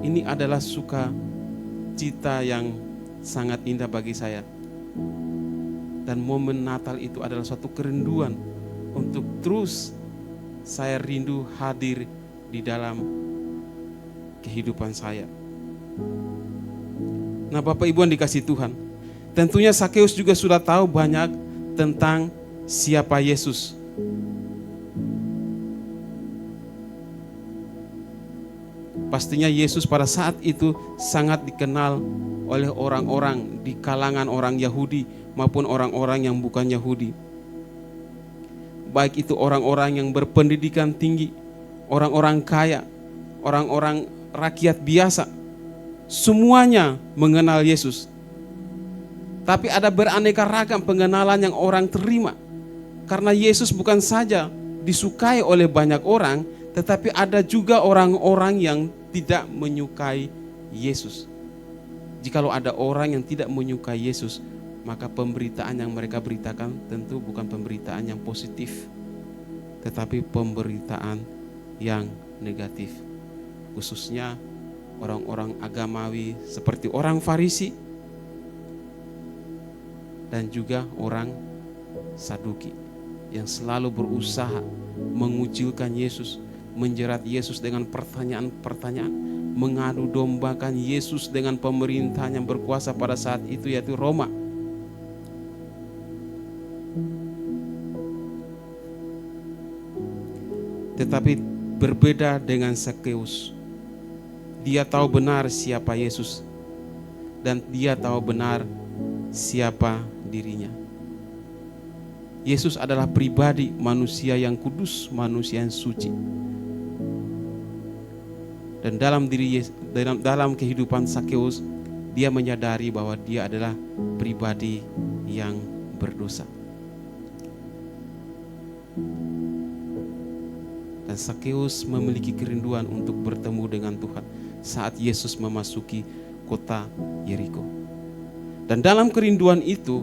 Speaker 4: Ini adalah sukacita yang sangat indah bagi saya. Dan momen Natal itu adalah suatu kerinduan untuk terus saya rindu hadir di dalam kehidupan saya. Nah, Bapak Ibu yang dikasihi Tuhan, tentunya Sakeus juga sudah tahu banyak tentang siapa Yesus. Pastinya Yesus pada saat itu sangat dikenal oleh orang-orang di kalangan orang Yahudi maupun orang-orang yang bukan Yahudi. Baik itu orang-orang yang berpendidikan tinggi, orang-orang kaya, orang-orang rakyat biasa, semuanya mengenal Yesus. Tapi ada beraneka ragam pengenalan yang orang terima, karena Yesus bukan saja disukai oleh banyak orang, tetapi ada juga orang-orang yang tidak menyukai Yesus. Jikalau ada orang yang tidak menyukai Yesus, maka pemberitaan yang mereka beritakan tentu bukan pemberitaan yang positif, tetapi pemberitaan yang negatif. Khususnya orang-orang agamawi seperti orang Farisi dan juga orang Saduki yang selalu berusaha mengucilkan Yesus, menjerat Yesus dengan pertanyaan-pertanyaan, mengadu dombakan Yesus dengan pemerintahan yang berkuasa pada saat itu, yaitu Roma. Tetapi berbeda dengan Sakeus, dia tahu benar siapa Yesus dan dia tahu benar siapa dirinya. Yesus adalah pribadi manusia yang kudus, manusia yang suci. Dan dalam kehidupan Sakeus, dia menyadari bahwa dia adalah pribadi yang berdosa. Dan Sakeus memiliki kerinduan untuk bertemu dengan Tuhan saat Yesus memasuki kota Yeriko. Dan dalam kerinduan itu,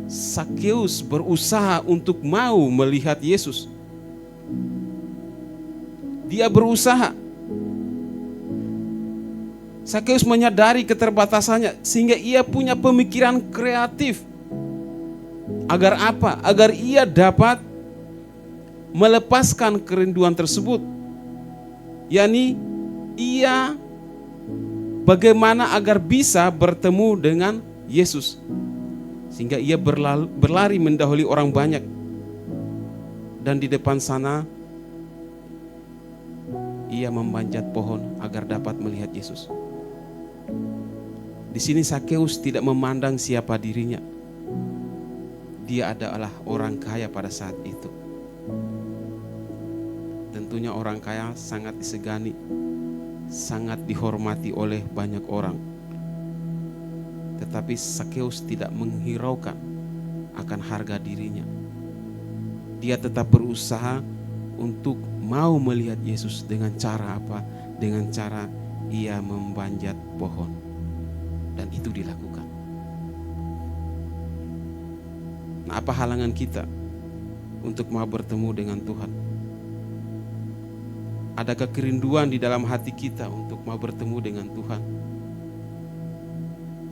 Speaker 4: Sakeus berusaha untuk mau melihat Yesus. Dia berusaha. Sakeus menyadari keterbatasannya sehingga ia punya pemikiran kreatif. Agar apa? Agar ia dapat melepaskan kerinduan tersebut. yakni ia bagaimana agar bisa bertemu dengan Yesus. Sehingga ia berlari mendahului orang banyak. Dan di depan sana ia memanjat pohon agar dapat melihat Yesus. Di sini Sakeus tidak memandang siapa dirinya. Dia adalah orang kaya pada saat itu. Tentunya orang kaya sangat disegani, sangat dihormati oleh banyak orang. Tetapi Sakeus tidak menghiraukan akan harga dirinya. Dia tetap berusaha untuk mau melihat Yesus dengan cara apa? Dengan cara ia memanjat pohon. Dan itu dilakukan. Nah, apa halangan kita untuk mau bertemu dengan Tuhan? Adakah kerinduan di dalam hati kita untuk mau bertemu dengan Tuhan?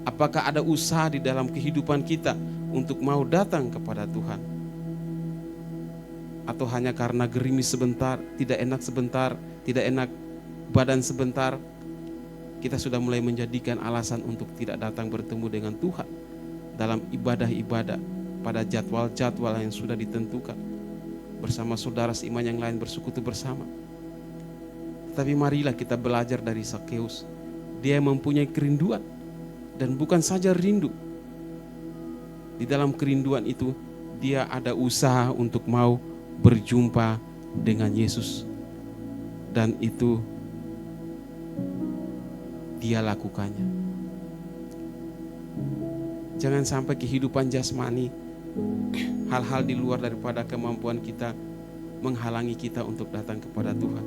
Speaker 4: Apakah ada usaha di dalam kehidupan kita untuk mau datang kepada Tuhan? Atau hanya karena gerimis sebentar, tidak enak sebentar, tidak enak badan sebentar, kita sudah mulai menjadikan alasan untuk tidak datang bertemu dengan Tuhan dalam ibadah-ibadah pada jadwal-jadwal yang sudah ditentukan bersama saudara seiman yang lain bersekutu bersama. Tapi marilah kita belajar dari Sakeus. Dia mempunyai kerinduan, dan bukan saja rindu. Di dalam kerinduan itu dia ada usaha untuk mau berjumpa dengan Yesus. Dan itu dia lakukannya. Jangan sampai kehidupan jasmani, hal-hal di luar daripada kemampuan kita menghalangi kita untuk datang kepada Tuhan.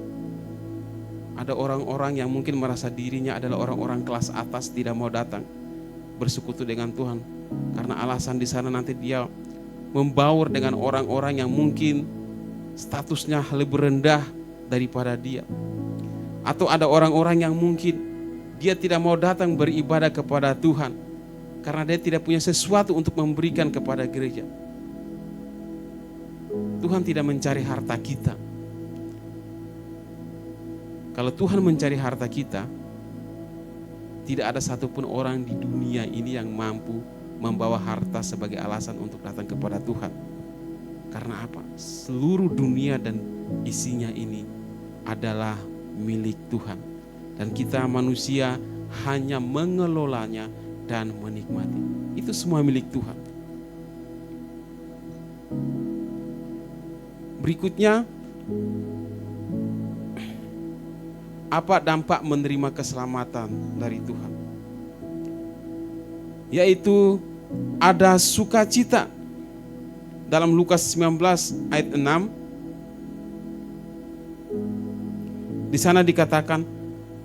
Speaker 4: Ada orang-orang yang mungkin merasa dirinya adalah orang-orang kelas atas, tidak mau datang bersekutu dengan Tuhan karena alasan di sana nanti dia membaur dengan orang-orang yang mungkin statusnya lebih rendah daripada dia. Atau ada orang-orang yang mungkin dia tidak mau datang beribadah kepada Tuhan karena dia tidak punya sesuatu untuk memberikan kepada gereja. Tuhan tidak mencari harta kita. Kalau Tuhan mencari harta kita, tidak ada satupun orang di dunia ini yang mampu membawa harta sebagai alasan untuk datang kepada Tuhan. Karena apa? Seluruh dunia dan isinya ini adalah milik Tuhan. Dan kita manusia hanya mengelolanya dan menikmati. Itu semua milik Tuhan. Berikutnya, apa dampak menerima keselamatan dari Tuhan? Yaitu ada sukacita. Dalam Lukas 19 ayat 6, di sana dikatakan,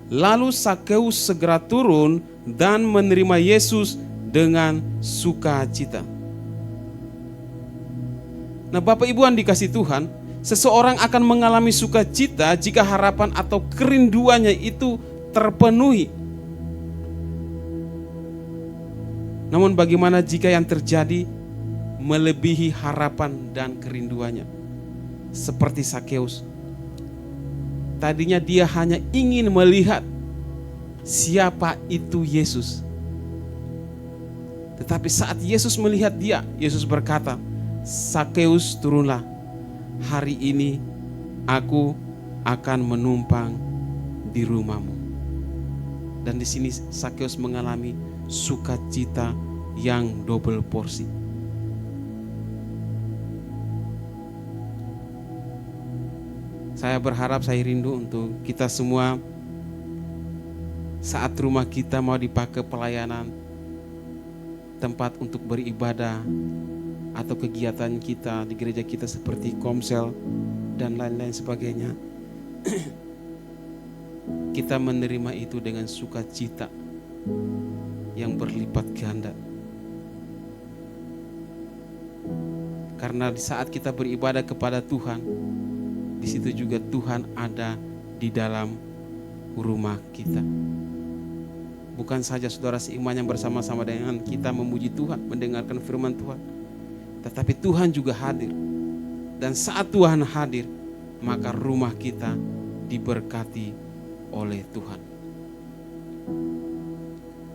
Speaker 4: lalu Sakeus segera turun dan menerima Yesus dengan sukacita. Nah, Bapak Ibu yang dikasih Tuhan, seseorang akan mengalami sukacita jika harapan atau kerinduannya itu terpenuhi. Namun bagaimana jika yang terjadi melebihi harapan dan kerinduannya? Seperti Sakeus. Tadinya dia hanya ingin melihat siapa itu Yesus. Tetapi saat Yesus melihat dia, Yesus berkata, Sakeus, turunlah. Hari ini aku akan menumpang di rumahmu. Dan di sini Sakeus mengalami sukacita yang double porsi. Saya berharap, saya rindu untuk kita semua saat rumah kita mau dipakai pelayanan, tempat untuk beribadah, atau kegiatan kita di gereja kita seperti komsel dan lain-lain sebagainya, kita menerima itu dengan sukacita yang berlipat ganda. Karena di saat kita beribadah kepada Tuhan, di situ juga Tuhan ada di dalam rumah kita. Bukan saja saudara seiman yang bersama-sama dengan kita memuji Tuhan, mendengarkan firman Tuhan, tetapi Tuhan juga hadir. Dan saat Tuhan hadir, maka rumah kita diberkati oleh Tuhan.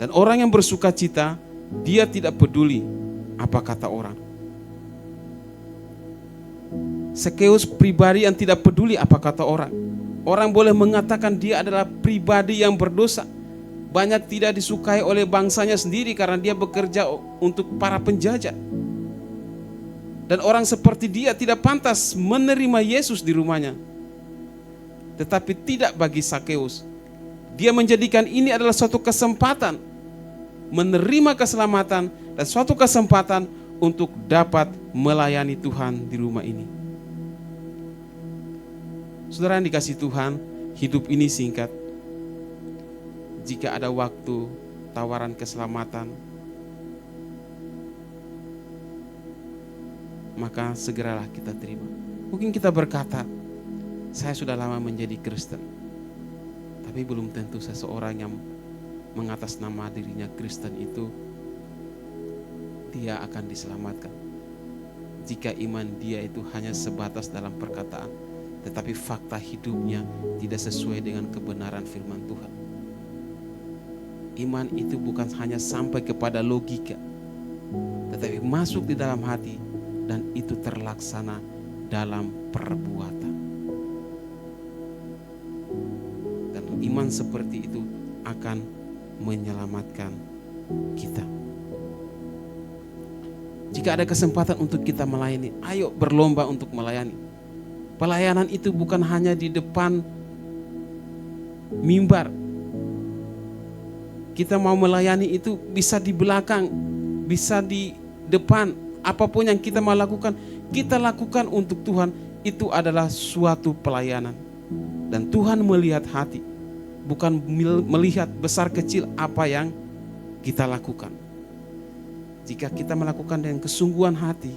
Speaker 4: Dan orang yang bersukacita, dia tidak peduli apa kata orang. Sakeus pribadi yang tidak peduli apa kata orang. Orang boleh mengatakan dia adalah pribadi yang berdosa. Banyak tidak disukai oleh bangsanya sendiri karena dia bekerja untuk para penjajah. Dan orang seperti dia tidak pantas menerima Yesus di rumahnya. Tetapi tidak bagi Sakeus. Dia menjadikan ini adalah suatu kesempatan menerima keselamatan dan suatu kesempatan untuk dapat melayani Tuhan di rumah ini. Saudara yang dikasih Tuhan, hidup ini singkat. Jika ada waktu tawaran keselamatan, maka segeralah kita terima. Mungkin kita berkata, saya sudah lama menjadi Kristen, tapi belum tentu seseorang yang mengatasnama dirinya Kristen itu dia akan diselamatkan. Jika iman dia itu hanya sebatas dalam perkataan, tetapi fakta hidupnya tidak sesuai dengan kebenaran firman Tuhan. Iman itu bukan hanya sampai kepada logika, tetapi masuk di dalam hati dan itu terlaksana dalam perbuatan. Dan iman seperti itu akan menyelamatkan kita. Jika ada kesempatan untuk kita melayani, ayo berlomba untuk melayani. Pelayanan itu bukan hanya di depan mimbar, Kita mau melayani itu bisa di belakang, bisa di depan. Apapun yang kita mau lakukan, kita lakukan untuk Tuhan. Itu adalah suatu pelayanan. Dan Tuhan melihat hati, bukan melihat besar kecil apa yang kita lakukan. Jika kita melakukan dengan kesungguhan hati,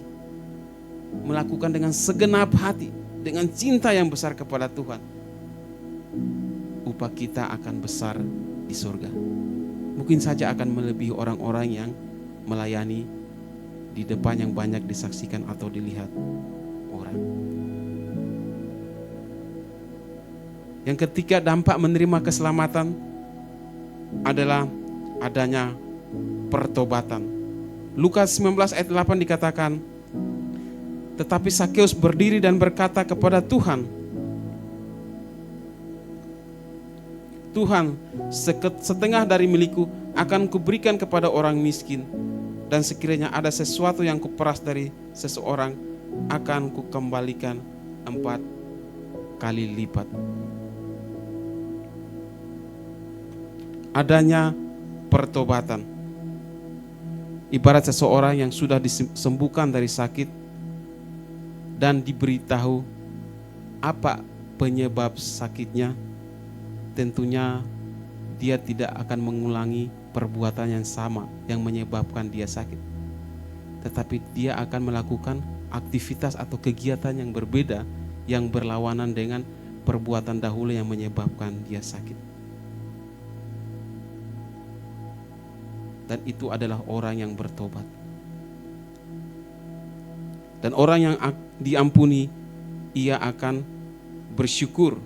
Speaker 4: melakukan dengan segenap hati, dengan cinta yang besar kepada Tuhan, upah kita akan besar di surga. Mungkin saja akan melebihi orang-orang yang melayani di depan yang banyak disaksikan atau dilihat orang. Yang ketiga, dampak menerima keselamatan adalah adanya pertobatan. Lukas 19 ayat 8 dikatakan, tetapi Sakeus berdiri dan berkata kepada Tuhan, Tuhan, setengah dari milikku akan kuberikan kepada orang miskin, dan sekiranya ada sesuatu yang kuperas dari seseorang, akan kukembalikan 4 kali lipat. Adanya pertobatan. Ibarat seseorang yang sudah disembuhkan dari sakit dan diberitahu apa penyebab sakitnya, tentunya dia tidak akan mengulangi perbuatan yang sama yang menyebabkan dia sakit. Tetapi dia akan melakukan aktivitas atau kegiatan yang berbeda, yang berlawanan dengan perbuatan dahulu yang menyebabkan dia sakit. Dan itu adalah orang yang bertobat. Dan orang yang diampuni, ia akan bersyukur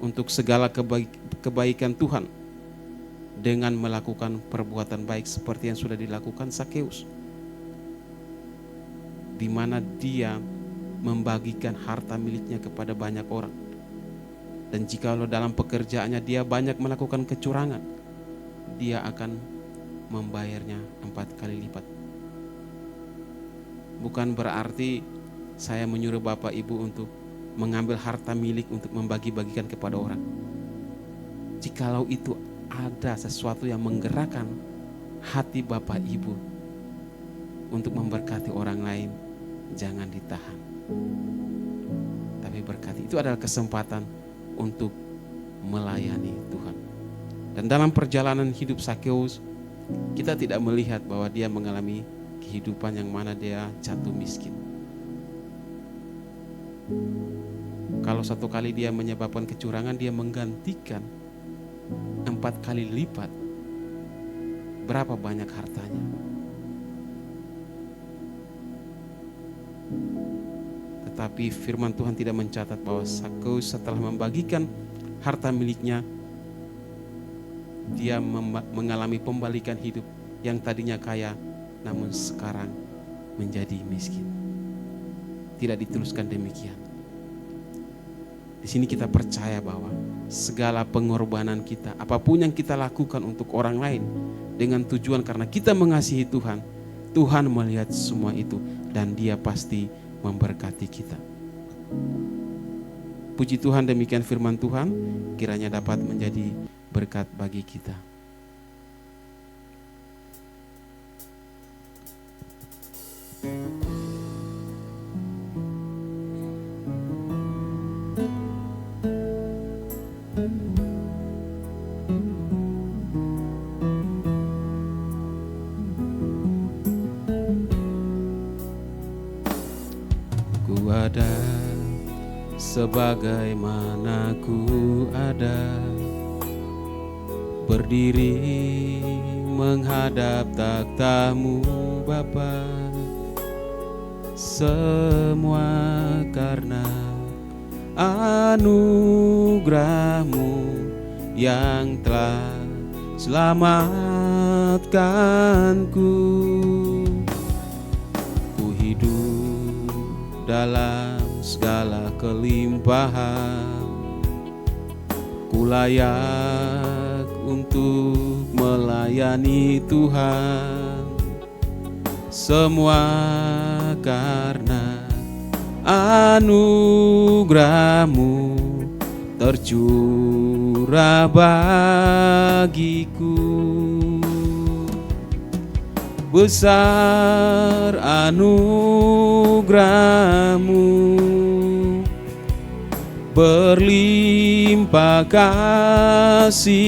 Speaker 4: untuk segala kebaikan Tuhan dengan melakukan perbuatan baik seperti yang sudah dilakukan Sakeus, di mana dia membagikan harta miliknya kepada banyak orang. Dan jikalau dalam pekerjaannya dia banyak melakukan kecurangan, dia akan membayarnya 4 kali lipat. Bukan berarti saya menyuruh Bapak Ibu untuk mengambil harta milik untuk membagi-bagikan kepada orang. Jikalau itu ada sesuatu yang menggerakkan hati Bapak Ibu untuk memberkati orang lain, jangan ditahan, tapi berkati. Itu adalah kesempatan untuk melayani Tuhan. Dan dalam perjalanan hidup Sakeus, kita tidak melihat bahwa dia mengalami kehidupan yang mana dia jatuh miskin. Kalau satu kali dia menyebabkan kecurangan, dia menggantikan 4 kali lipat. Berapa banyak hartanya? Tetapi firman Tuhan tidak mencatat bahwa Sakeus setelah membagikan harta miliknya, dia mengalami pembalikan hidup. Yang tadinya kaya namun sekarang menjadi miskin. Tidak dituliskan demikian. Di sini kita percaya bahwa segala pengorbanan kita, apapun yang kita lakukan untuk orang lain dengan tujuan karena kita mengasihi Tuhan, Tuhan melihat semua itu dan Dia pasti memberkati kita. Puji Tuhan, demikian firman Tuhan, kiranya dapat menjadi berkat bagi kita. Ku ada sebagaimana ku ada, berdiri menghadap takhta-Mu Bapa. Semua karena anugerah-Mu yang telah selamatkanku. Ku hidup dalam segala kelimpahan, ku layak untuk melayani Tuhan. Semua karena anugerah-Mu tercurah bagiku. besar anugerah-Mu, berlimpah kasih-Mu,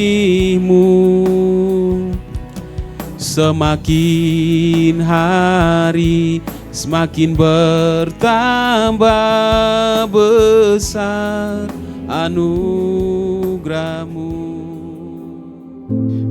Speaker 4: semakin hari semakin bertambah besar anugerah-Mu.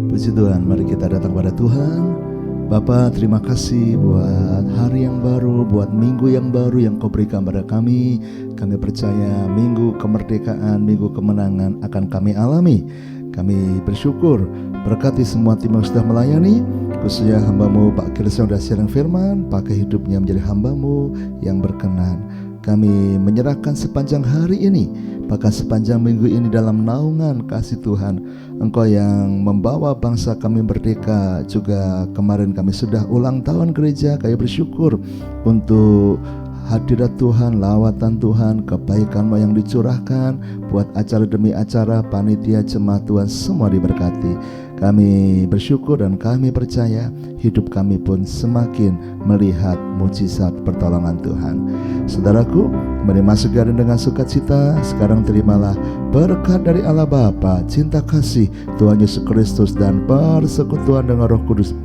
Speaker 5: Puji Tuhan, mari kita datang pada Tuhan. Bapa, terima kasih buat hari yang baru, buat minggu yang baru yang Kau berikan pada kami. Kami percaya minggu kemerdekaan, minggu kemenangan akan kami alami. Kami bersyukur, berkati semua tim yang sudah melayani, khususnya hamba-Mu Pak Kiris yang sudah siaran firman, pakai hidupnya menjadi hamba-Mu yang berkenan. Kami menyerahkan sepanjang hari ini, bahkan sepanjang minggu ini dalam naungan kasih Tuhan. Engkau yang membawa bangsa kami merdeka. Juga kemarin kami sudah ulang tahun gereja. Kami bersyukur untuk hadirat Tuhan, lawatan Tuhan, kebaikan-Mu yang dicurahkan buat acara demi acara, panitia, jemaat Tuhan semua diberkati. Kami bersyukur dan kami percaya hidup kami pun semakin melihat mujizat pertolongan Tuhan. Saudaraku, mari masuk garin dengan sukacita. Sekarang terimalah berkat dari Allah Bapa, cinta kasih Tuhan Yesus Kristus, dan persekutuan dengan Roh Kudus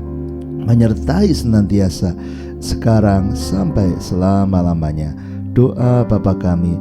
Speaker 5: menyertai senantiasa sekarang sampai selama-lamanya. Doa Bapa kami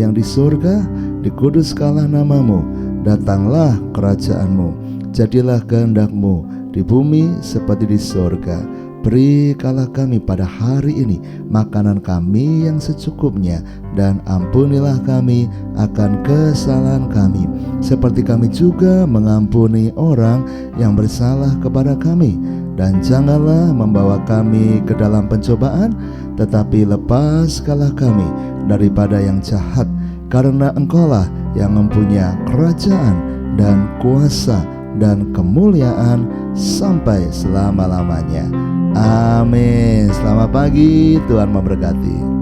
Speaker 5: yang di surga, dikuduskanlah nama-Mu, datanglah kerajaan-Mu, jadilah kehendak-Mu di bumi seperti di surga. Berikanlah kami pada hari ini makanan kami yang secukupnya, dan ampunilah kami akan kesalahan kami, seperti kami juga mengampuni orang yang bersalah kepada kami. Dan janganlah membawa kami ke dalam pencobaan, tetapi lepaskanlah kami daripada yang jahat, karena Engkaulah yang mempunyai kerajaan dan kuasa dan kemuliaan sampai selama-lamanya. Amin. Selamat pagi, Tuhan memberkati.